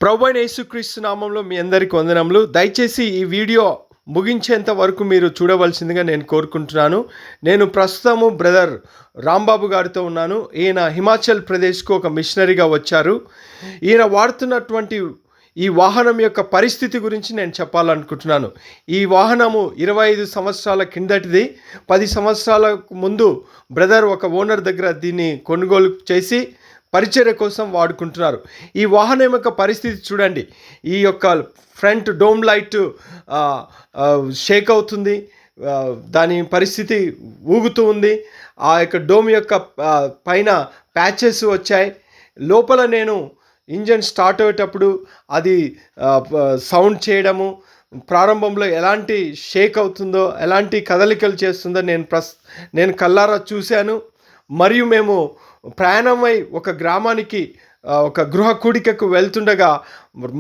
ప్రభువైన యేసుక్రీస్తు నామంలో మీ అందరికి వందనములు. దయచేసి ఈ వీడియో ముగించేంత వరకు మీరు చూడవలసిందిగా నేను కోరుకుంటున్నాను. నేను ప్రస్తుతము బ్రదర్ రాంబాబు గారితో ఉన్నాను. ఈయన హిమాచల్ ప్రదేశ్కు ఒక మిషనరీగా వచ్చారు. ఈయన వాడుతున్నటువంటి ఈ వాహనం యొక్క పరిస్థితి గురించి నేను చెప్పాలనుకుంటున్నాను. ఈ వాహనము 25 సంవత్సరాల కిందటిది. 10 సంవత్సరాల ముందు బ్రదర్ ఒక ఓనర్ దగ్గర దీన్ని కొనుగోలు చేసి పరిచర్య కోసం వాడుకుంటున్నారు. ఈ వాహనం యొక్క పరిస్థితి చూడండి. ఈ యొక్క ఫ్రంట్ డోమ్ లైట్ షేక్ అవుతుంది, దాని పరిస్థితి ఊగుతూ ఉంది. ఆ యొక్క డోమ్ యొక్క పైన ప్యాచెస్ వచ్చాయి. లోపల నేను ఇంజన్ స్టార్ట్ అయ్యేటప్పుడు అది సౌండ్ చేయడము, ప్రారంభంలో ఎలాంటి షేక్ అవుతుందో, ఎలాంటి కదలికలు చేస్తుందో నేను కళ్ళారా చూశాను. మరియు మేము ప్రయాణమై ఒక గ్రామానికి ఒక గృహ కూడికకు వెళ్తుండగా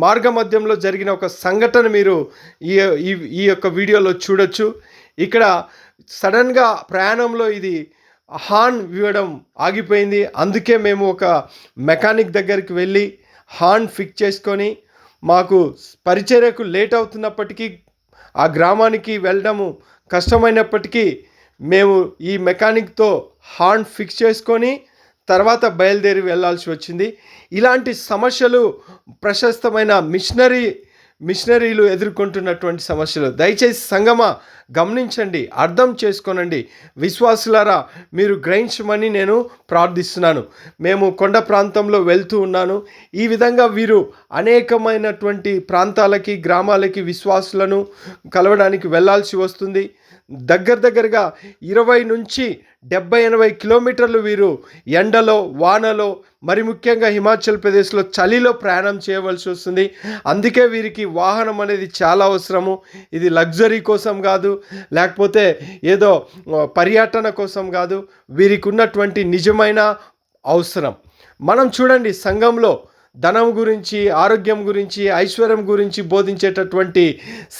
మార్గ మధ్యంలో జరిగిన ఒక సంఘటన మీరు ఈ యొక్క వీడియోలో చూడొచ్చు. ఇక్కడ సడన్గా ప్రయాణంలో ఇది హార్న్ ఇవ్వడం ఆగిపోయింది. అందుకే మేము ఒక మెకానిక్ దగ్గరికి వెళ్ళి హార్న్ ఫిక్స్ చేసుకొని, మాకు పరిచర్యకు లేట్ అవుతున్నప్పటికీ ఆ గ్రామానికి వెళ్ళడము కష్టమైనప్పటికీ మేము ఈ మెకానిక్తో హార్న్ ఫిక్స్ చేసుకొని తర్వాత బయలుదేరి వెళ్ళాల్సి వచ్చింది. ఇలాంటి సమస్యలు ప్రశస్తమైన మిషనరీలు ఎదుర్కొంటున్నటువంటి సమస్యలు. దయచేసి సంగమా గమనించండి, అర్థం చేసుకోనండి. విశ్వాసులారా మీరు గ్రహించమని నేను ప్రార్థిస్తున్నాను. మేము కొండ ప్రాంతంలో వెళ్తూ ఉన్నాను. ఈ విధంగా వీరు అనేకమైనటువంటి ప్రాంతాలకి, గ్రామాలకి విశ్వాసులను కలవడానికి వెళ్ళాల్సి వస్తుంది. దగ్గరగా 20 నుంచి 70-80 కిలోమీటర్లు వీరు ఎండలో, వానలో, మరి ముఖ్యంగా హిమాచల్ ప్రదేశ్లో చలిలో ప్రయాణం చేయవలసి వస్తుంది. అందుకే వీరికి వాహనం అనేది చాలా అవసరము. ఇది లగ్జరీ కోసం కాదు, లేకపోతే ఏదో పర్యటన కోసం కాదు. వీరికి ఉన్నటువంటి నిజమైన అవసరం. మనం చూడండి, సంఘంలో ధనం గురించి, ఆరోగ్యం గురించి, ఐశ్వర్యం గురించి బోధించేటటువంటి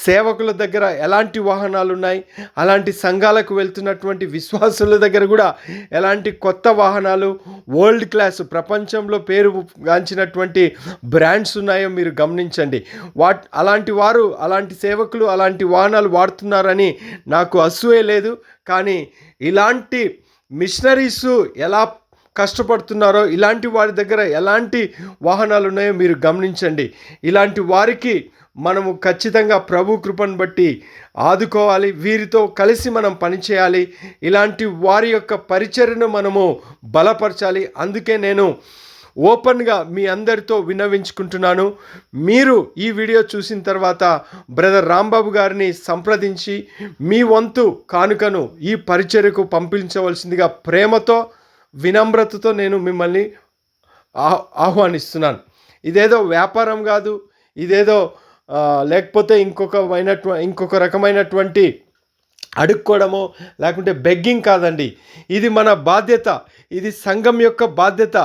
సేవకుల దగ్గర ఎలాంటి వాహనాలు ఉన్నాయి, అలాంటి సంఘాలకు వెళ్తున్నటువంటి విశ్వాసుల దగ్గర కూడా ఎలాంటి కొత్త వాహనాలు, వరల్డ్ క్లాస్, ప్రపంచంలో పేరు గాంచినటువంటి బ్రాండ్స్ ఉన్నాయో మీరు గమనించండి. అలాంటి సేవకులు అలాంటి వాహనాలు వాడుతున్నారని నాకు అసూయ లేదు. కానీ ఇలాంటి మిషనరీస్ ఎలా కష్టపడుతున్నారో, ఇలాంటి వారి దగ్గర ఎలాంటి వాహనాలు ఉన్నాయో మీరు గమనించండి. ఇలాంటి వారికి మనము ఖచ్చితంగా ప్రభు కృపను బట్టి ఆదుకోవాలి. వీరితో కలిసి మనం పనిచేయాలి. ఇలాంటి వారి యొక్క పరిచర్యను మనము బలపరచాలి. అందుకే నేను ఓపెన్గా మీ అందరితో విన్నవించుకుంటున్నాను. మీరు ఈ వీడియో చూసిన తర్వాత బ్రదర్ రాంబాబు గారిని సంప్రదించి మీ వంతు కానుకను ఈ పరిచర్యకు పంపించవలసిందిగా ప్రేమతో, వినమ్రతతో నేను మిమ్మల్ని ఆహ్వానిస్తున్నాను. ఇదేదో వ్యాపారం కాదు, ఇదేదో లేకపోతే ఇంకొక రకమైనటువంటి అడుక్కోవడమో లేకుంటే బెగ్గింగ్ కాదండి. ఇది మన బాధ్యత, ఇది సంఘం యొక్క బాధ్యత,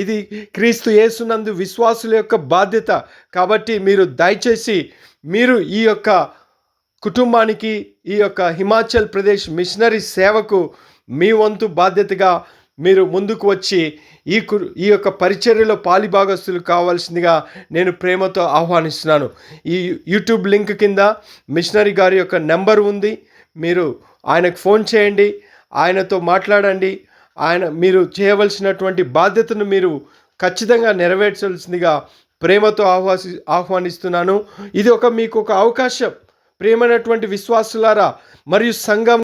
ఇది క్రీస్తు యేసునందు విశ్వాసుల యొక్క బాధ్యత. కాబట్టి మీరు దయచేసి మీరు ఈ యొక్క కుటుంబానికి, ఈ యొక్క హిమాచల్ ప్రదేశ్ మిషనరీ సేవకు మీ వంతు బాధ్యతగా మీరు ముందుకు వచ్చి ఈ యొక్క పరిచర్యలో పాలిభాగస్తులు కావాల్సిందిగా నేను ప్రేమతో ఆహ్వానిస్తున్నాను. ఈ యూట్యూబ్ లింక్ కింద మిషనరీ గారి యొక్క నెంబర్ ఉంది. మీరు ఆయనకు ఫోన్ చేయండి, ఆయనతో మాట్లాడండి. మీరు చేయవలసినటువంటి బాధ్యతను మీరు ఖచ్చితంగా నెరవేర్చాల్సిందిగా ప్రేమతో ఆహ్వానిస్తున్నాను. ఇది మీకు ఒక అవకాశం. ప్రియమైనటువంటి విశ్వాసులారా మరియు సంఘం